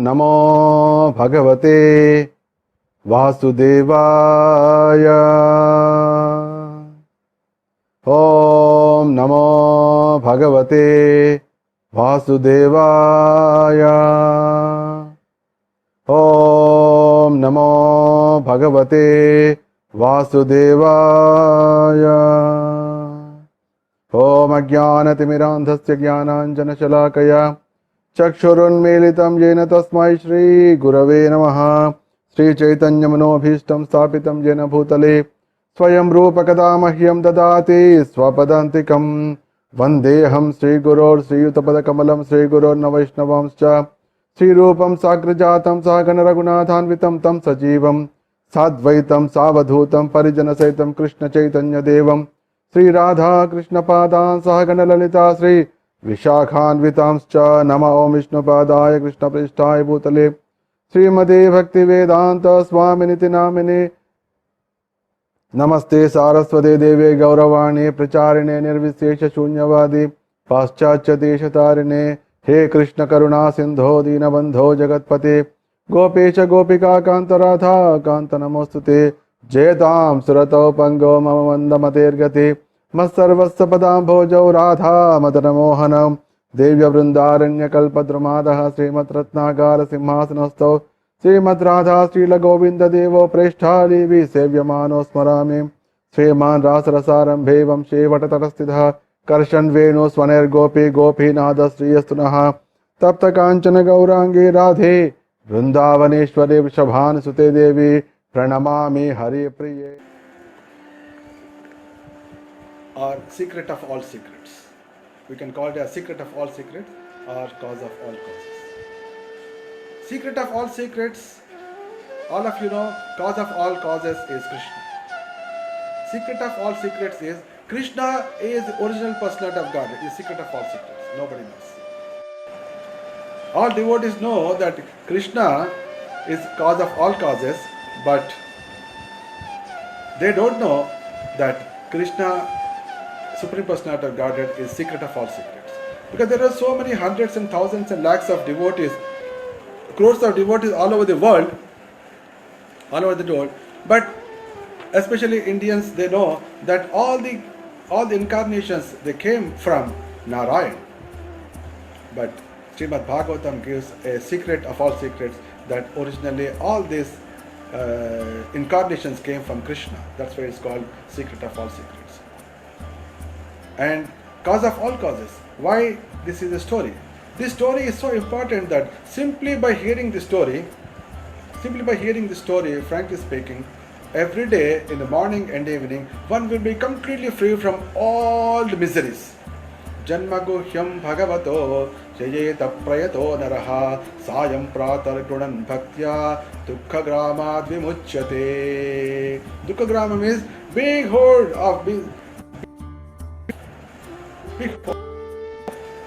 नमो भगवते वासुदेवाय। ओम नमो भगवते वासुदेवाय। ओम नमो भगवते वासुदेवाय। ओम अज्ञानतिमिरान्धस्य ज्ञानाञ्जनशलाकया चक्षुरुन्मीलितं येन तस्मै श्रीगुरवे नमः। श्रीचैतन्यमनोभीष्टं स्थापितं येन भूतले स्वयं रूपकदा मह्यं ददाति स्वपदान्तिकं। वन्देऽहं श्रीगुरोर्श्रीयुतपदकमलं श्रीगुरोर्नवैष्णवांश्च श्रीरूपं साग्रजातं सहगणरघुनाथान्वितं तं सजीवं साद्वैतं सावधूतं परिजनसहितं कृष्णचैतन्यदेवं श्रीराधा कृष्णपादान् सहगणललिता श्री विशाखान्वितांश्च नमः। ओं विष्णुपादाय कृष्णप्रेष्ठाय भूतले श्रीमते भक्तिवेदान्त स्वामिनिति नामिने नमस्ते सारस्वते देवे गौरवाणी प्रचारिणे निर्विशेष शून्यवादी पाश्चात्य देशतारिणे हे कृष्ण करुणा सिंधो दीनबंधो जगत्पते गोपेश गोपिका कांत राधा कांत नमोस्तुते जयतां सुरतौ पंगो मम मंदमतेर्गते मत्सर्वस्य पदाम्भोजौ राधा मदनमोहनं देव्यवृन्दारण्यकल्पद्रुमादः श्रीमद्रत्नागार सिंहासनस्थौ श्रीमद्राधा श्रीलगोविन्ददेवो प्रेष्ठालीवि सेव्यमानो स्मरामि। श्रीमान् रासरसारम्भे वंशे वटतटस्थितः कर्षन् वेणु स्वनैर्गोपी गोपीनाथ श्रीयस्तु नः। तप्तकाञ्चन गौराङ्गे राधे वृन्दावनेश्वरे वृषभानुसुते देवी प्रणमामि हरिप्रिये। Or secret of all secrets. We can call it a secret of all secrets or cause of all causes. Secret of all secrets, all of you know, cause of all causes is Krishna. Secret of all secrets is Krishna is the original personality of God. Is secret of all secrets. Nobody knows. All devotees know that Krishna is cause of all causes, but they don't know that Krishna, Supreme Personality of Godhead, is secret of all secrets. Because there are so many hundreds and thousands and lakhs of devotees, crores of devotees all over the world, but especially Indians, they know that all the incarnations, they came from Narayan. But Srimad Bhagavatam gives a secret of all secrets, that originally all these incarnations came from Krishna. That's why it's called secret of all secrets. And cause of all causes. Why this is a story? This story is so important that simply by hearing the story, frankly speaking, every day in the morning and evening, one will be completely free from all the miseries. Janmaguhyam bhagavato jayeta prayato naraha sayam pratar gunan bhaktya dukkha grama vimuchyate. Dukkha grama means big horde of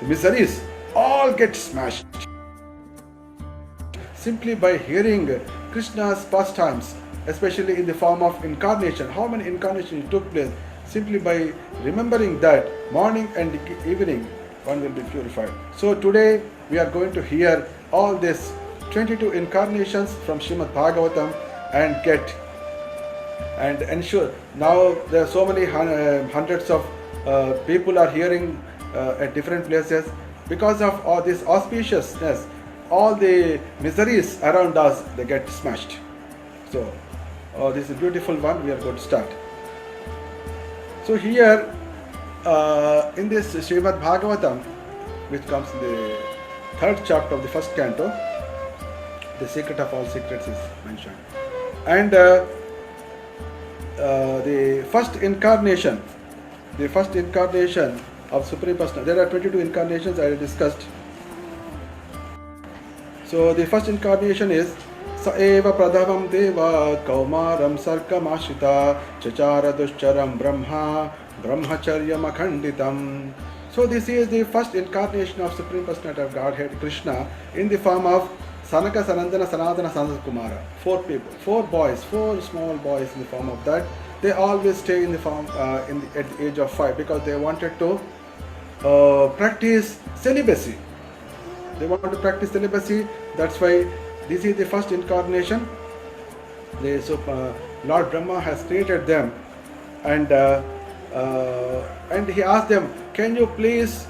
miseries all get smashed simply by hearing Krishna's pastimes, especially in the form of incarnation. How many incarnations took place? Simply by remembering that morning and evening, one will be purified. So today we are going to hear all these 22 incarnations from Srimad Bhagavatam and ensure. Now there are so many hundreds of people are hearing at different places. Because of all this auspiciousness, all the miseries around us, they get smashed. So this is a beautiful one. We are going to start. So here in this Srimad Bhagavatam, which comes in the 3rd chapter of the 1st canto, the secret of all secrets is mentioned. And the first incarnation of Supreme Personality. There are 22 incarnations I discussed. So the first incarnation is Saeva Pradhavam Deva Kaumaram Sarkamashita Chachara Dushcharam Brahmacharya Makhanditam. So this is the first incarnation of Supreme Personality of Godhead Krishna in the form of Sanaka, Sanandana, Sanatana, Sanat Kumara. 4 people, 4 boys, 4 small boys in the form of that. They always stay in the form at the age of 5 because they wanted to practice celibacy. They want to practice celibacy. That's why this is the first incarnation. Lord Brahma has created them, and he asked them, "Can you please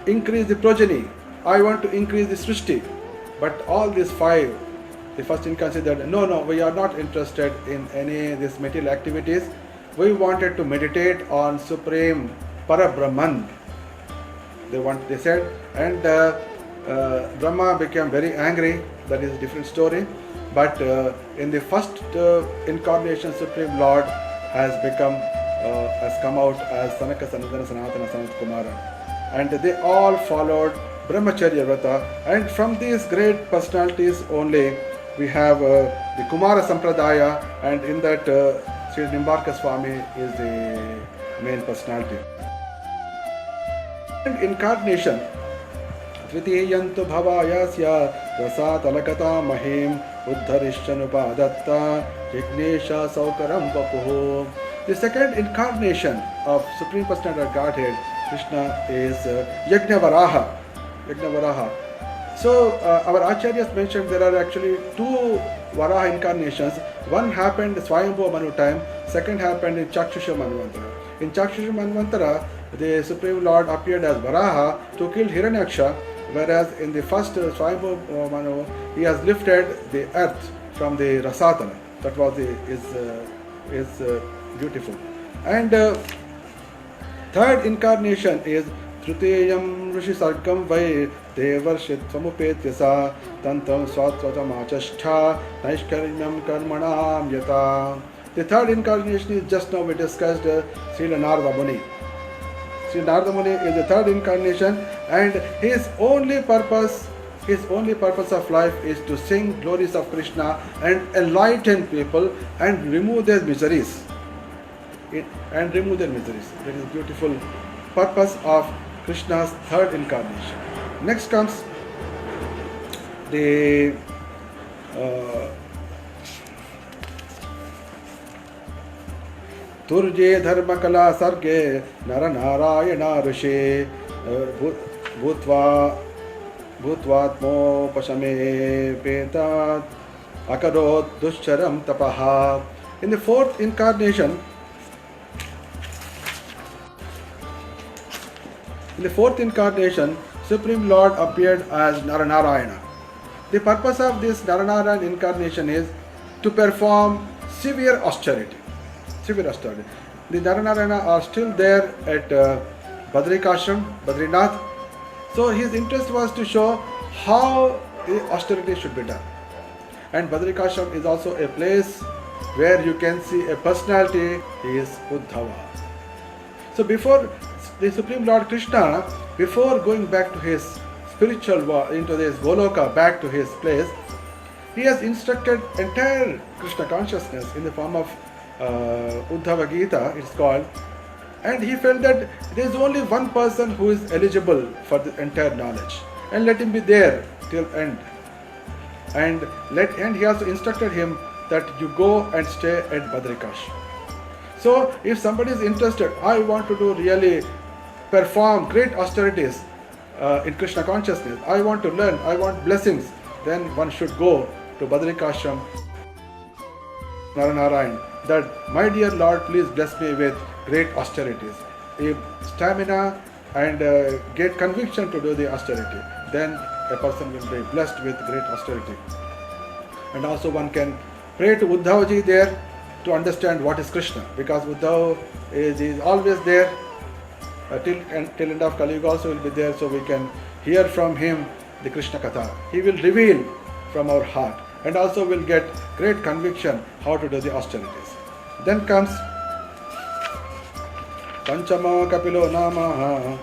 increase the progeny? I want to increase the Srishti." But all these five, the first incarnation said, "No, we are not interested in any of these material activities. We wanted to meditate on Supreme Parabrahman." They said, and Brahma became very angry. That is a different story. But in the first incarnation, Supreme Lord has come out as Sanaka Sanatana Sanatana Sanat Kumara, and they all followed Brahmacharya Vrata. And from these great personalities only we have the Kumara Sampradaya, and in that Sri Nimbarka Swami is the main personality. And incarnation, Tritiyantu Bhavayasya Rasatalakata Mahim Uddharishchanupadhatta Jignesha Saukaram Vapuhu. The second incarnation of Supreme Personality of Godhead, Krishna, is Yajnavaraha. So our Acharyas mentioned there are actually two Varaha incarnations. One happened Swayambhu Manu time, second happened in Chakshusha Manvantara. In Chakshusha Manvantara, the Supreme Lord appeared as Varaha to kill Hiranyaksha, whereas in the first Swayambhu Manu, he has lifted the earth from the Rasatana. That was is beautiful. And third incarnation is Truteyam Rishi Sargam Vai Devarshit Samupetya Sa Tantam Swatvatamachashtha Naishkaryam Karmanam Yata. The third incarnation is just now we discussed Srila Narada Muni. Sri Narada Muni is the third incarnation, and his only purpose of life is to sing glories of Krishna and enlighten people and remove their miseries. That is a beautiful purpose of Krishna's third incarnation. Next comes the Turje Dharmakala Sarge Naranarayana Rishi Bhutvatmo Pashame Petat Akarot Duscharam Tapaha. In the fourth incarnation, Supreme Lord appeared as Naranarayana. The purpose of this Naranarayana incarnation is to perform severe austerity. The Naranarayana are still there at Badrinath. So his interest was to show how the austerity should be done. And Badrikashram is also a place where you can see a personality, he is Uddhava. So before the Supreme Lord Krishna, before going back to his spiritual world, into this Goloka, back to his place, he has instructed entire Krishna consciousness in the form of Uddhava Gita, it's called, and he felt that there is only one person who is eligible for the entire knowledge, and let him be there till end. And he also instructed him that you go and stay at Badrikash. So if somebody is interested, I want to do really perform great austerities in Krishna consciousness, I want to learn, I want blessings, then one should go to Badrikashram, Naranarayan, that my dear Lord, please bless me with great austerities. If stamina and get conviction to do the austerity, then a person will be blessed with great austerity. And also one can pray to Uddhavaji there to understand what is Krishna, because Uddhav is always there till end of Kali Yuga also will be there, so we can hear from him the Krishna Katha. He will reveal from our heart, and also will get great conviction how to do the austerities. Then comes Panchama Kapilo Namaha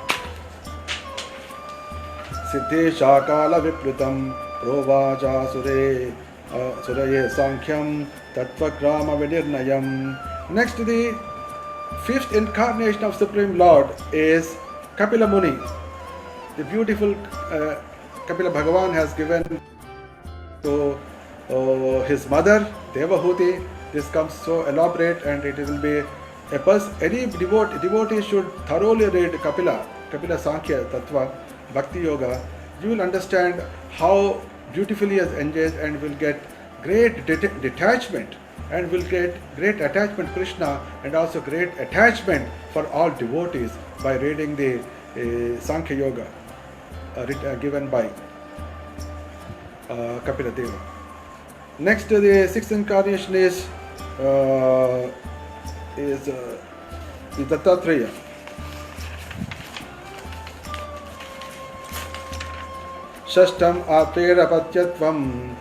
Siddhesha Kala Vipritam Provaja Suraye Sankhyam Tattvagrama Vinirnayam. Next, the fifth incarnation of Supreme Lord is Kapila Muni. The beautiful Kapila Bhagavan has given to his mother Devahuti. This comes so elaborate, and it will be a person, any devotee should thoroughly read Kapila Sankhya Tattva, Bhakti Yoga. you will understand how beautifully he has engaged and will get great detachment and will get great attachment to Krishna and also great attachment for all devotees by reading the Sankhya Yoga given by Kapila Deva. Next, the sixth incarnation is Dattatreya. Shashtam Atrerapathyatvam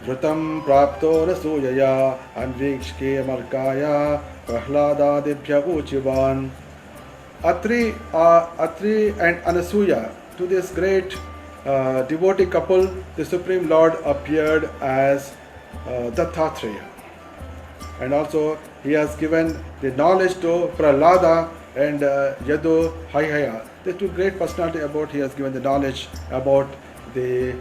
Dhrutam Prapto Rasuyaya Anvikshke Markaya Prahladadibhya Uchivan. Atri and Anasuya, to this great devotee couple, the Supreme Lord appeared as Dattatreya. And also he has given the knowledge to Prahlada and Yadu Haihaya. The two great personality about he has given the knowledge about the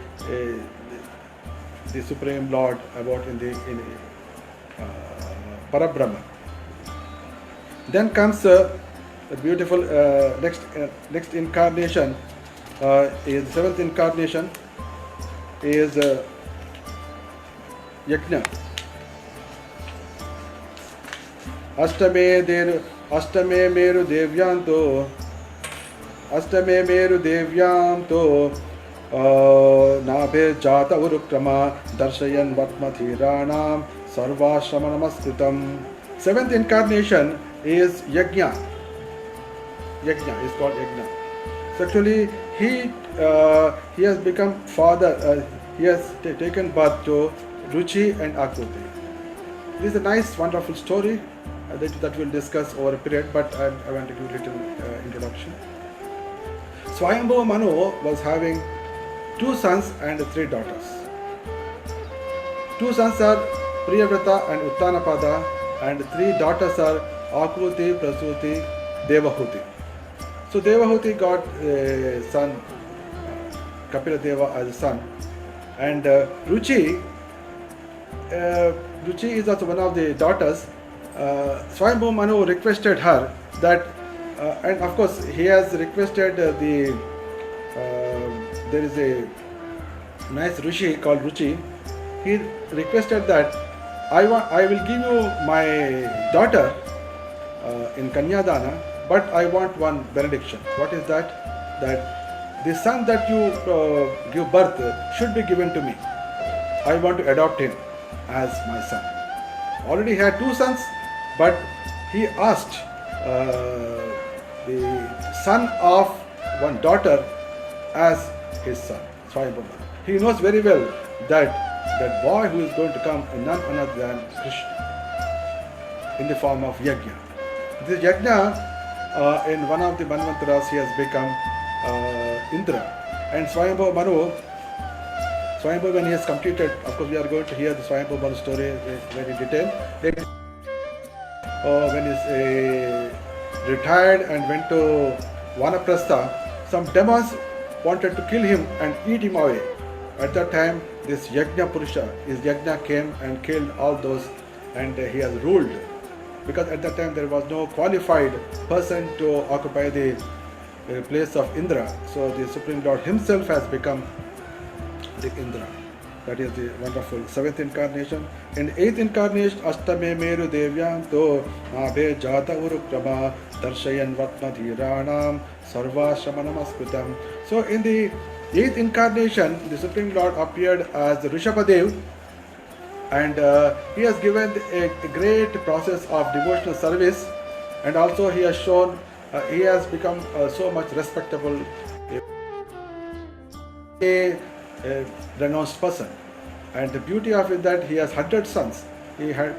Supreme Lord about in Parabrahma. Then comes the beautiful next incarnation is seventh incarnation is Yajna. Ashtame Meru Devyanto Nabhe Jata Urukrama Darshayan Vatmathiranam Sarvashrama Namaskritam. Seventh incarnation is Yajna. Yajna is called Yajna. So actually he has become father, he has taken birth to Ruchi and Akruti. This is a nice, wonderful story that we'll discuss over a period, but I want to give a little introduction. Swayambhuva Manu was having 2 sons and 3 daughters. 2 sons are Priyavrata and Uttanapada, and 3 daughters are Akruti, Prasuti, Devahuti. So Devahuti got a son, Kapila Deva as a son, and Ruchi is also one of the daughters. Swayambhuva Manu requested her that, and of course he has requested there is a nice Rishi called Ruchi. He requested that I will give you my daughter in Kanyadana, but I want one benediction. What is that? That the son that you give birth should be given to me. I want to adopt him as my son. Already had 2 sons, but he asked the son of one daughter as his son. He knows very well that that boy who is going to come is none other than Krishna in the form of Yajna. This Yajna, in one of the Manvantaras, he has become Indra. And Swayambhuva Manu, when he has completed, of course we are going to hear the Swayambhuva Manu story very detailed. When he retired and went to Vanaprastha, some demons wanted to kill him and eat him away. At that time, this Yajna Purusha, his Yajna came and killed all those, and he has ruled. Because at that time there was no qualified person to occupy the place of Indra. So the Supreme Lord himself has become the Indra. That is the wonderful 7th incarnation. In 8th incarnation, Ashtame Meru Devyanto Abhe Jata Urukrama Darshayan Vatmadhiranam Sarvashrama Namaskritam. So in the 8th incarnation, the Supreme Lord appeared as Rishabhadev, and he has given a great process of devotional service, and also he has shown, he has become so much respectable, a renounced person. And the beauty of it that he has 100 sons. We are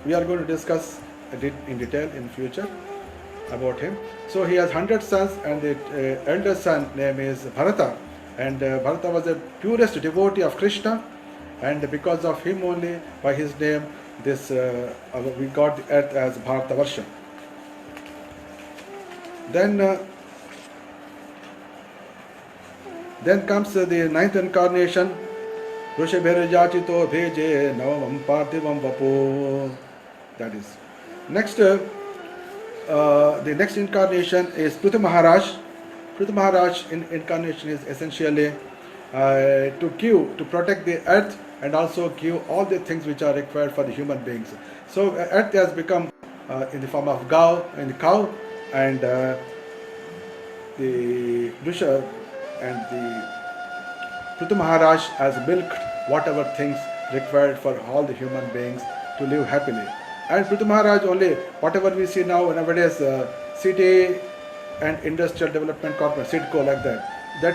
going to discuss in detail in future about him. So he has 100 sons, and the eldest son name is Bharata, and Bharata was the purest devotee of Krishna, and because of him only, by his name, this we got the earth as Bharatavarsha. Then comes the 9th incarnation, Rushabherajachito Bheje Navavam Parthivam Vapo. That is. Next, the next incarnation is Prithu Maharaj. Prithu Maharaj in incarnation is essentially to protect the earth and also give all the things which are required for the human beings. So earth has become in the form of cow, and the Risha and the Prithu Maharaj has milked whatever things required for all the human beings to live happily. And Prithu Maharaj only, whatever we see now nowadays, city and industrial development corporation, SIDCO, like that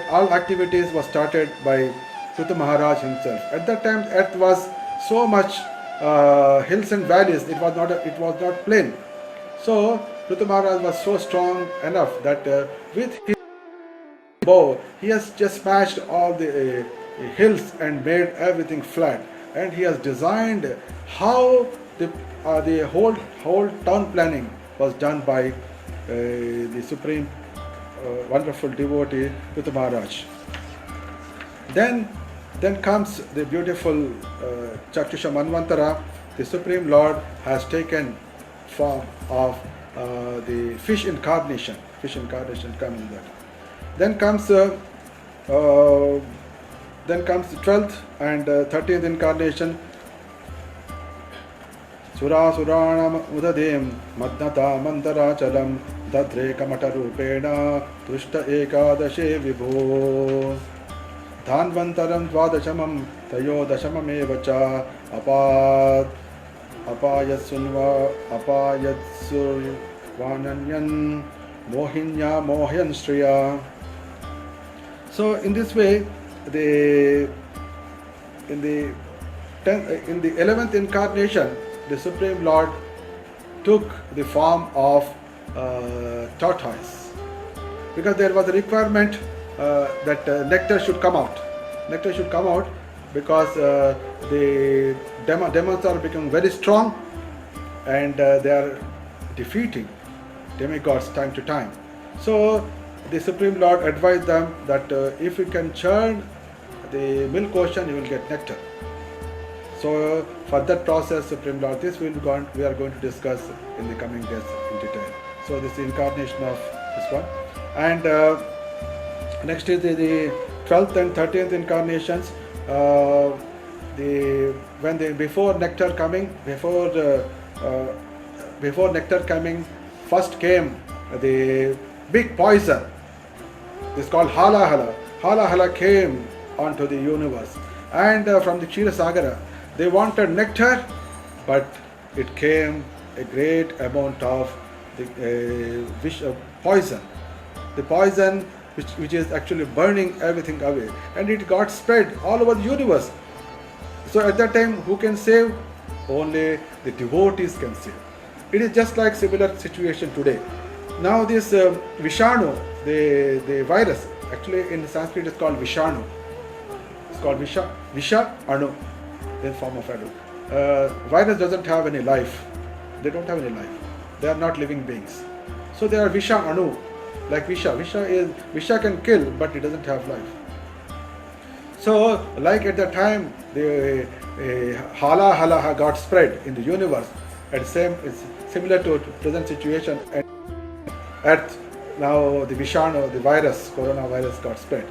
all activities was started by Prithu Maharaj himself. At that time, earth was so much hills and valleys. It was not plain. So Prithu Maharaj was so strong enough that with his bow, he has just smashed all the hills and made everything flat. And he has designed how the whole town planning was done by the supreme wonderful devotee Prithu Maharaj. Then comes the beautiful Chakshisha Manvantara. The Supreme Lord has taken form of the fish incarnation. Fish incarnation coming there. Then comes the 12th and 13th incarnation. Sura Suranam Udadem Madnata Mantarachalam Dadre Kamata Rupena Tushta Ekadashe Vibho Dhanvantaram Dvadashamam Tayo Dashamame Vacha Apayatsunva Apayatsurvananyan Mohinya Mohyan Striya. So in this way, in the 11th incarnation, the Supreme Lord took the form of tortoise, because there was a requirement that nectar should come out. Nectar should come out because the demons are becoming very strong, and they are defeating demigods time to time. So the Supreme Lord advised them that if you can churn the milk ocean, you will get nectar. So for that process, Supreme Lord, we are going to discuss in the coming days in detail. So this is the incarnation of this one. And next is the 12th and 13th incarnations. Before nectar coming, first came the big poison. This is called Hala Hala. Hala Hala came onto the universe, and from the Kshira Sagara, they wanted nectar, but it came a great amount of the poison. The poison which is actually burning everything away, and it got spread all over the universe. So at that time, who can save? Only the devotees can save. It is just like similar situation today. Now this Vishanu, the virus, actually in Sanskrit it's called Vishanu. It's called Visha Anu, in form of Anu. Virus doesn't have any life. They don't have any life. They are not living beings. So they are Visha Anu, like Visha. Visha can kill, but it doesn't have life. So like at that time, the Hala Hala got spread in the universe. And same is similar to present situation at Earth. Now the Vishanu, the virus, coronavirus got spread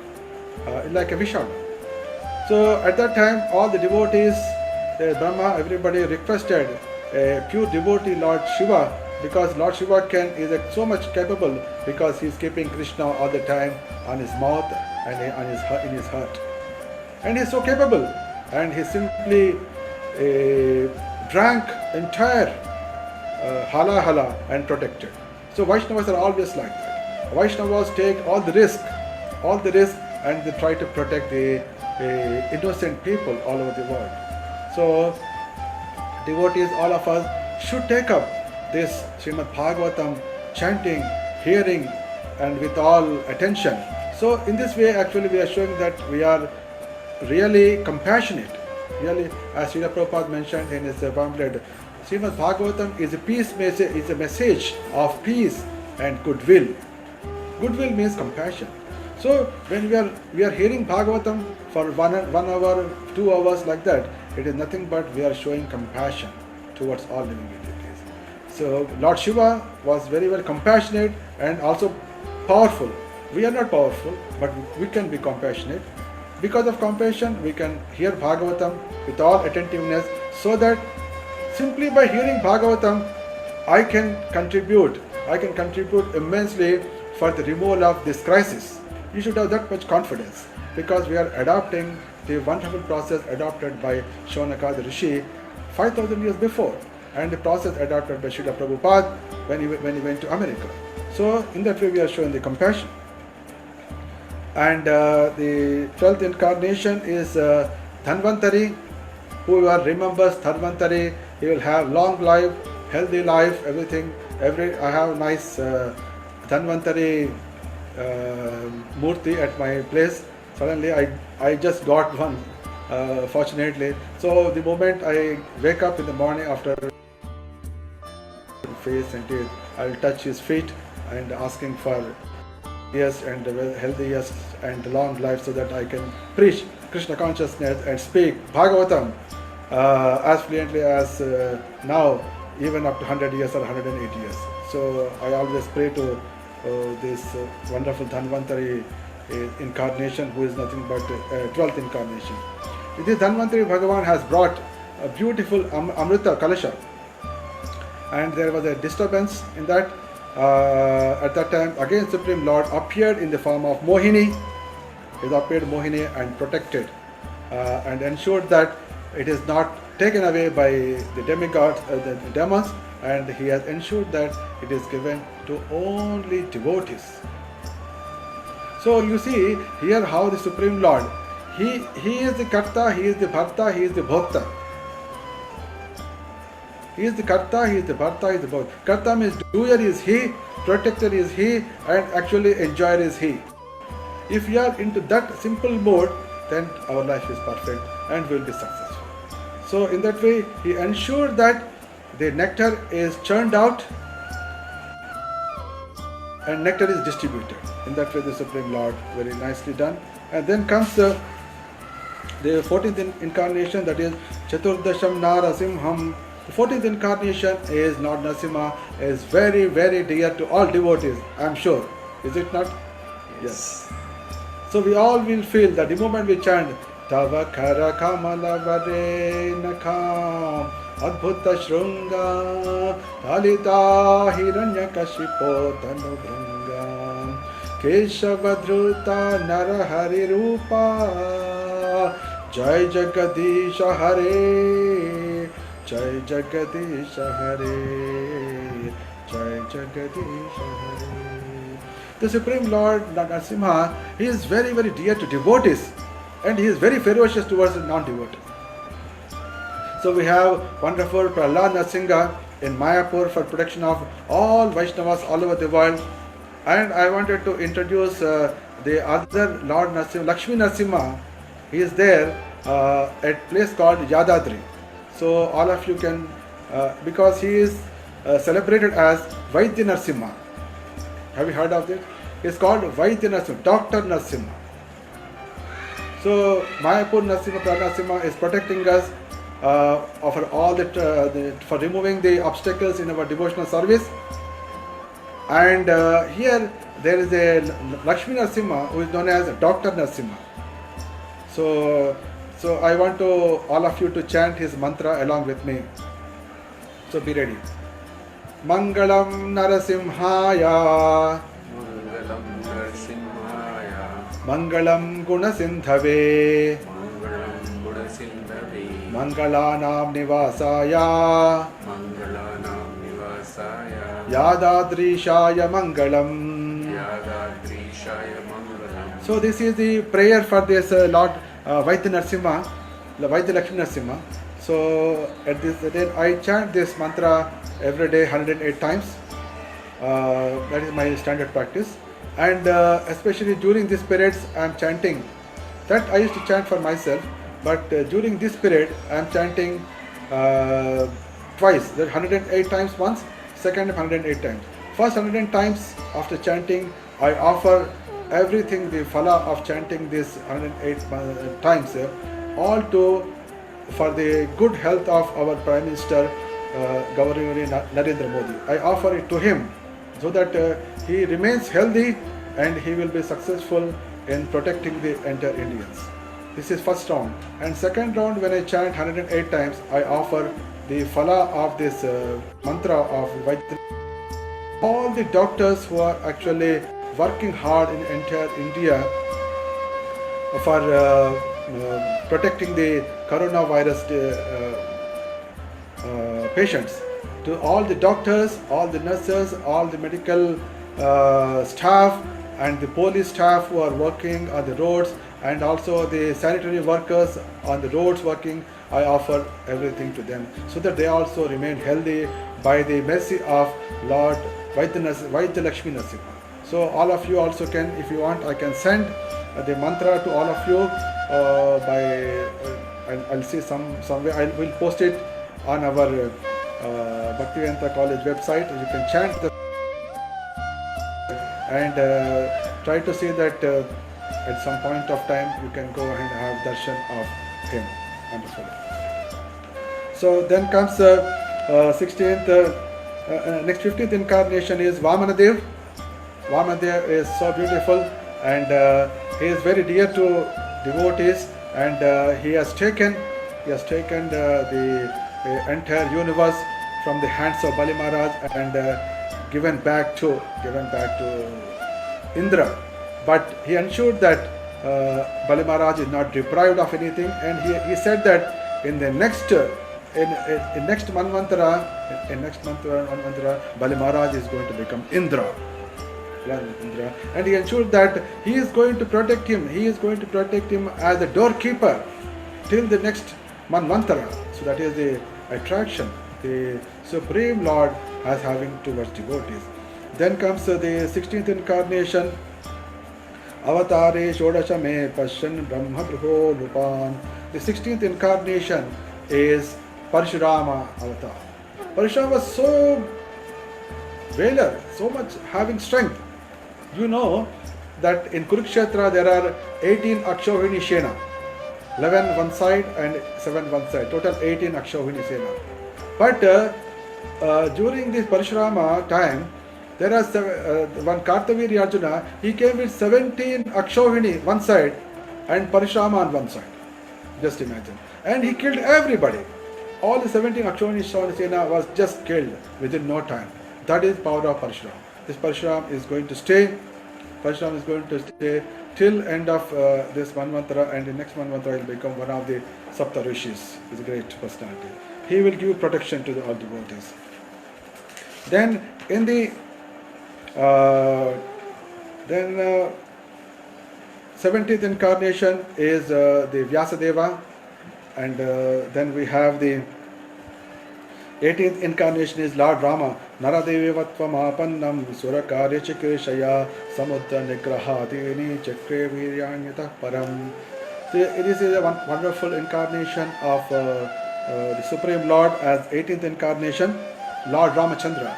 like a Vishanu. So at that time, all the devotees, Brahma, everybody requested a pure devotee, Lord Shiva, because Lord Shiva is so much capable, because he is keeping Krishna all the time on his mouth and in his heart. And he is so capable, and he simply drank entire Hala Hala and protected. So Vaishnavas are always like that. Vaishnavas take all the risk, and they try to protect the innocent people all over the world. So devotees, all of us, should take up this Srimad Bhagavatam, chanting, hearing, and with all attention. So in this way, actually, we are showing that we are really compassionate. Really, as Srila Prabhupada mentioned in his pamphlet, Srimad Bhagavatam is a message of peace and goodwill. Goodwill means compassion. So when we are hearing Bhagavatam for 1 hour, 2 hours like that, it is nothing but we are showing compassion towards all living entities. So Lord Shiva was very well compassionate and also powerful. We are not powerful, but we can be compassionate. Because of compassion, we can hear Bhagavatam with all attentiveness, so that simply by hearing Bhagavatam, I can contribute immensely for the removal of this crisis. You should have that much confidence, because we are adopting the wonderful process adopted by Shaunaka the Rishi 5000 years before, and the process adopted by Srila Prabhupada when he went to America. So in that way we are showing the compassion. And the 12th incarnation is Dhanvantari. Whoever remembers Dhanvantari, he will have long life, healthy life, everything. I have nice Dhanvantari murti at my place. Suddenly I just got one, fortunately. So the moment I wake up in the morning after face and teeth, I will touch his feet and asking for years and healthy years and long life, so that I can preach Krishna consciousness and speak Bhagavatam as fluently as now, even up to 100 years or 108 years. So I always pray to this wonderful Dhanvantari incarnation, who is nothing but 12th incarnation. This Dhanvantari Bhagavan has brought a beautiful Amrita Kalasha, and there was a disturbance in that. At that time, again Supreme Lord appeared in the form of Mohini. He appeared Mohini and protected and ensured that it is not taken away by the demigods, the demons, and he has ensured that it is given to only devotees. So you see here how the Supreme Lord, he is the Karta, he is the Bharta, he is the Bhokta. He is the Karta, he is the Bharta, he is the Bhokta. Karta means doer is he, protector is he, and actually enjoyer is he. If we are into that simple mode, then our life is perfect and we will be successful. So in that way, he ensured that the nectar is churned out and nectar is distributed. In that way, the Supreme Lord, very nicely done. And then comes the 14th incarnation, that is Chaturdasham Narasimham. The 14th incarnation is Lord Narasimha, is very, very dear to all devotees, I am sure. Is it not? Yes. So we all will feel that the moment we chant Tava Kara Kamala Vare Nakam Adbhuta Shrunga Talita Hiranya Kashipo Tanu Branga Keshavadruta Narahari Rupa Jai Jagadisha Hare Jai Jagadisha Hare Jai Jagadisha Hare. The Supreme Lord Narasimha, he is very, very dear to devotees, and he is very ferocious towards non-devotees. So we have wonderful Prahlad Narasimha in Mayapur for protection of all Vaishnavas all over the world. And I wanted to introduce the other Lord Narasimha, Lakshmi Narasimha. He is there at a place called Yadadri. So all of you can, because he is celebrated as Vaidya Narasimha. Have you heard of it? It's called Vaidya Narasimha, Dr. Narasimha. So Mayapur Narasimha, Narasimha is protecting us for all for removing the obstacles in our devotional service. And here there is a Lakshmi Narasimha who is known as Dr. Narasimha. So I want to all of you to chant his mantra along with me. So be ready. Mangalam Narasimhaya, Mangalam Narasimhaya, Mangalam Gunasindhave, Mangalam Gunasindhave, Mangalanam Nivasaya, Mangalanam Nivasaya, Yadadrishaya Mangalam. Yadadrishaya Mangalam. So this is the prayer for this Lord Vaidya Narasimha, Vaidya Lakshmi Narasimha. So at this day I chant this mantra every day 108 times. That is my standard practice. And especially during these periods I am chanting. That I used to chant for myself, but during this period I am chanting twice. That 108 times once, second 108 times. First 108 times after chanting, I offer everything, the phala of chanting this 108 times, all for the good health of our Prime Minister Gauri Narendra Modi. I offer it to him so that he remains healthy and he will be successful in protecting the entire Indians. This is first round. And second round, when I chant 108 times, I offer the phala of this mantra of Vaidya. All the doctors who are actually working hard in entire India for protecting the coronavirus patients, to all the doctors, all the nurses, all the medical staff and the police staff who are working on the roads, and also the sanitary workers on the roads working, I offer everything to them so that they also remain healthy by the mercy of Lord Vaidya Lakshmi Narasimha. So all of you also can, if you want, I can send the mantra to all of you I'll see somewhere. I will post it on our Bhaktivedanta College website. You can chant the and try to see that at some point of time you can go and have darshan of him. Wonderful. So then comes 16th, next 15th incarnation is Vamanadev. Vamanadev is so beautiful, and he is very dear to devotees, and he has taken the entire universe from the hands of Bali Maharaj and given back to Indra. But he ensured that Bali Maharaj is not deprived of anything, and he said that in the next Manvantara, Bali Maharaj is going to become Indra. And he ensured that he is going to protect him. He is going to protect him as a doorkeeper till the next Manvantara. So that is the attraction the Supreme Lord has having towards devotees. Then comes the 16th incarnation, Avatare Shodasha Me Pashan Brahma Bruho Lupan. The 16th incarnation is Parshurama Avatar. Parshurama was so valor, so much having strength. You know that in Kurukshetra there are 18 Akshavini Sena, 11 one side and 7 one side, total 18 Akshavini Sena. But during this Parshurama time, there are one Kartaviri Arjuna, he came with 17 Akshavini one side and Parshurama on one side. Just imagine. And he killed everybody. All the 17 Akshavini Sena was just killed within no time. That is power of Parshuram. This Parshuram is going to stay. Parshuram is going to stay till end of this Manvantara, and the next Manvantara will become one of the Sapta Rishis. He's a great personality. He will give protection to all devotees. Then in the 17th incarnation is the Vyasadeva, and then we have the 18th incarnation is Lord Rama. Naradevatvam apannam surakarya chikrishaya samudra nigrahadini chakre viryanyata param. So it is a wonderful incarnation of the Supreme Lord as 18th incarnation, Lord Ramachandra.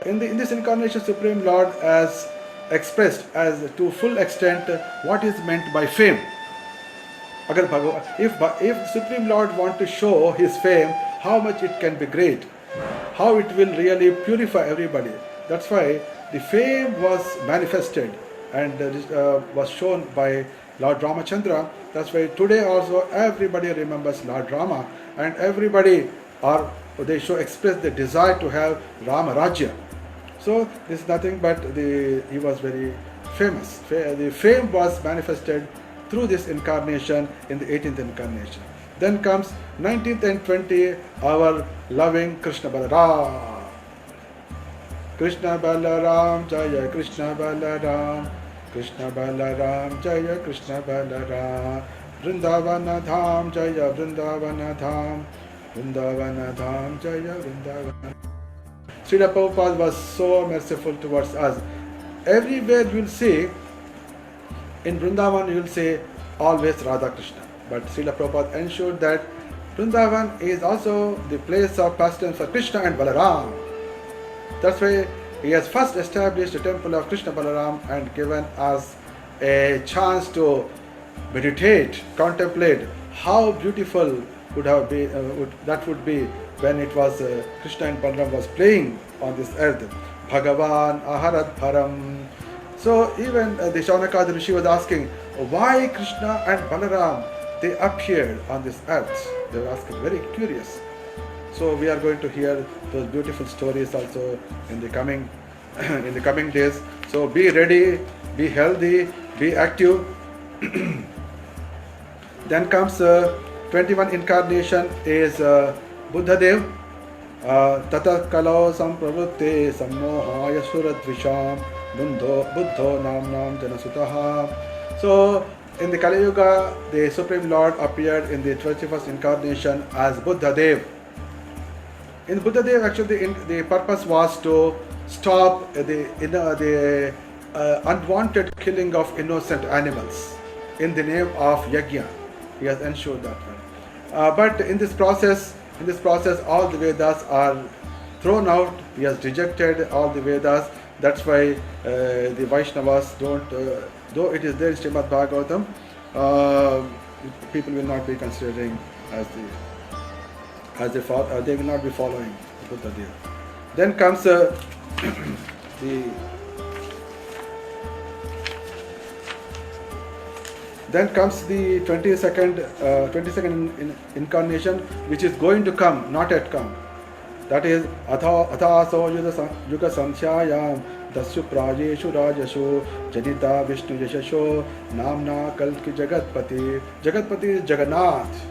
In this incarnation, Supreme Lord has expressed as to full extent what is meant by fame. If Supreme Lord want to show his fame, how much it can be great, how it will really purify everybody. That's why the fame was manifested and was shown by Lord Ramachandra. That's why today also everybody remembers Lord Rama, and everybody express the desire to have Rama Rajya. So this is nothing but he was very famous. The fame was manifested through this incarnation in the 18th incarnation. Then comes 19th and 20th, our loving Krishna Balaram. Krishna Balaram, Jaya Krishna Balaram. Krishna Balaram, Jaya Krishna Balaram. Vrindavana Dham, Jaya Vrindavana Dham. Vrindavana Dham, Jaya Vrindavana. Srila Prabhupada was so merciful towards us. Everywhere you will see, in Vrindavan you will say always Radha Krishna. But Srila Prabhupada ensured that Vrindavan is also the place of pastime for Krishna and Balaram. That's why he has first established the temple of Krishna Balaram and given us a chance to meditate, contemplate how beautiful that would be when it was Krishna and Balaram was playing on this earth. Bhagavan Aharat Bharam So even the Shaunaka Rishi was asking, why Krishna and Balaram, they appeared on this earth? They were asking, very curious. So we are going to hear those beautiful stories also in the coming in the coming days. So be ready, be healthy, be active. Then comes 21 incarnation is Buddha Dev. Tata kalau sampravrutte sammohaya suradvisham buddho namnam janasutaha. So in the Kali Yuga, the Supreme Lord appeared in the 21st incarnation as Buddha Dev. In Buddha Dev, actually the purpose was to stop the unwanted killing of innocent animals in the name of Yajna. He has ensured that one. But in this process, all the Vedas are thrown out. He has rejected all the Vedas. That's why the Vaishnavas don't, though it is there in Srimad Bhagavatam, people will not be considering they will not be following Buddha Dev. Then comes Then comes the 22nd incarnation, which is going to come, not yet come. That is Athaso Yuga Samsyayam Dasyu Prajeshu Rajasho Janita Vishnu Yashasho Namna Kalki Jagatpati. Jagatpati is Jagannath.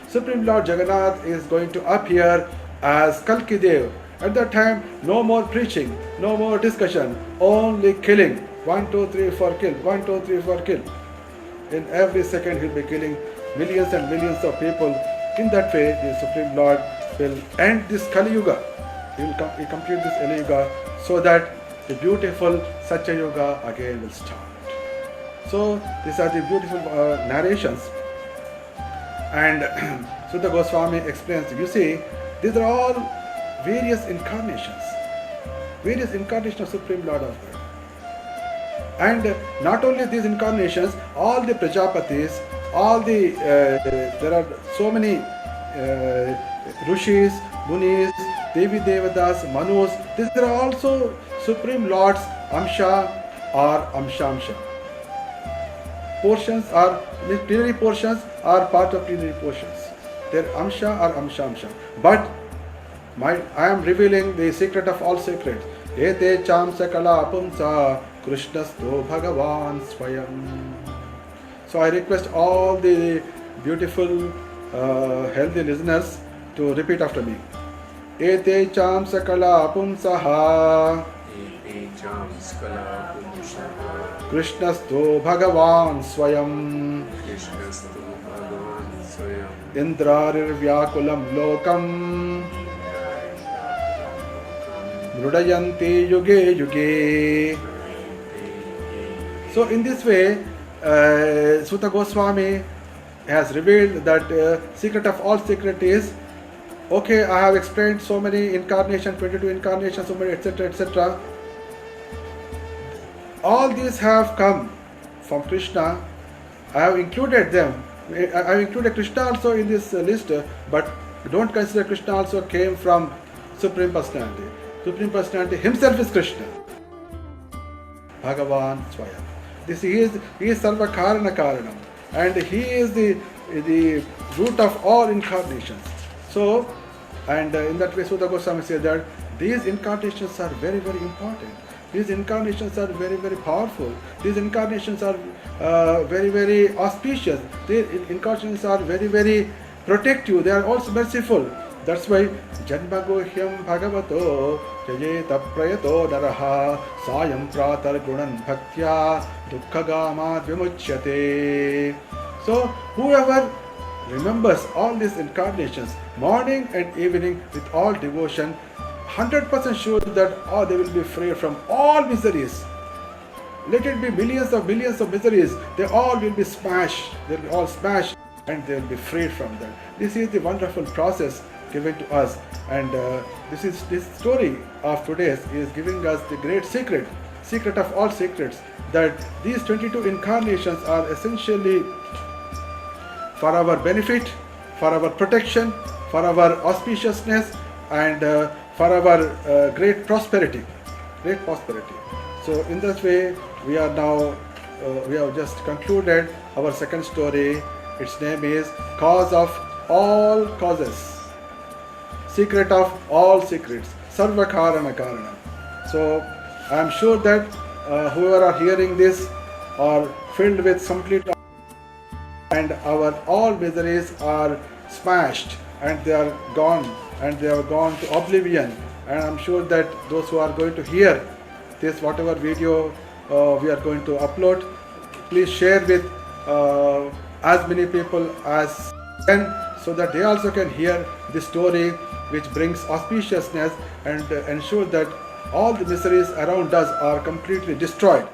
Supreme Lord Jagannath is going to appear as Kalki Dev. At that time, no more preaching, no more discussion, only killing. 1, 2, 3, 4, kill. 1, 2, 3, 4, kill. In every second, he'll be killing millions and millions of people. In that way, the Supreme Lord will end this Kali Yuga. He will complete this Kali Yuga so that the beautiful Satya Yuga again will start. So these are the beautiful narrations. And Sutta Goswami explains, you see, these are all various incarnations of Supreme Lord of God. And not only these incarnations, all the Prajapatis, there are so many Rishis, Munis, Devi Devatas, Manus. These are also Supreme Lord's Amsha or Amshamsha. Portions are, plenary portions are part of plenary portions. They are Amsha or Amshamsha. But I am revealing the secret of all secrets. Ete cham sakala pumsa Krishnasto Bhagavan Swayam. So I request all the beautiful, healthy listeners to repeat after me. Ete cham sakala pumsaha Krishnasto Bhagavan Swayam Indrarir Vyakulam Lokam Mrudayanti Yuge Yuge. So in this way, Sutta Goswami has revealed that secret of all secret is, okay, I have explained so many incarnations, 22 incarnations, so many, etc., etc. All these have come from Krishna. I have included them. I have included Krishna also in this list, but don't consider Krishna also came from Supreme Personality. Supreme Personality himself is Krishna. Bhagavan Swayam. He is Sarva Karana Karanam, and he is the root of all incarnations. So, and in that way, Sutta Goswami says that these incarnations are very, very important. These incarnations are very, very powerful. These incarnations are very, very auspicious. These incarnations are very, very protective. They are also merciful. That's why Janma Gohyam Bhagavato Jayeta Prayato Naraha Sayam Pratar Gunan Bhaktya Dukkagama Vimuchyate. So whoever remembers all these incarnations morning and evening with all devotion, 100% sure that they will be free from all miseries. Let it be millions of miseries, they all will be smashed. They will all smashed and they will be freed from them. This is the wonderful process given to us, and this story of today is giving us the great secret of all secrets, that these 22 incarnations are essentially for our benefit, for our protection, for our auspiciousness, and for our great prosperity. So in this way, we are now, we have just concluded our second story. Its name is Cause of All Causes. Secret of all secrets. Sarva Karana Karana. So I am sure that whoever are hearing this are filled with complete, and our all miseries are smashed and they are gone, and they have gone to oblivion. And I'm sure that those who are going to hear this, whatever video we are going to upload, please share with as many people as can, so that they also can hear the story which brings auspiciousness and ensure that all the miseries around us are completely destroyed.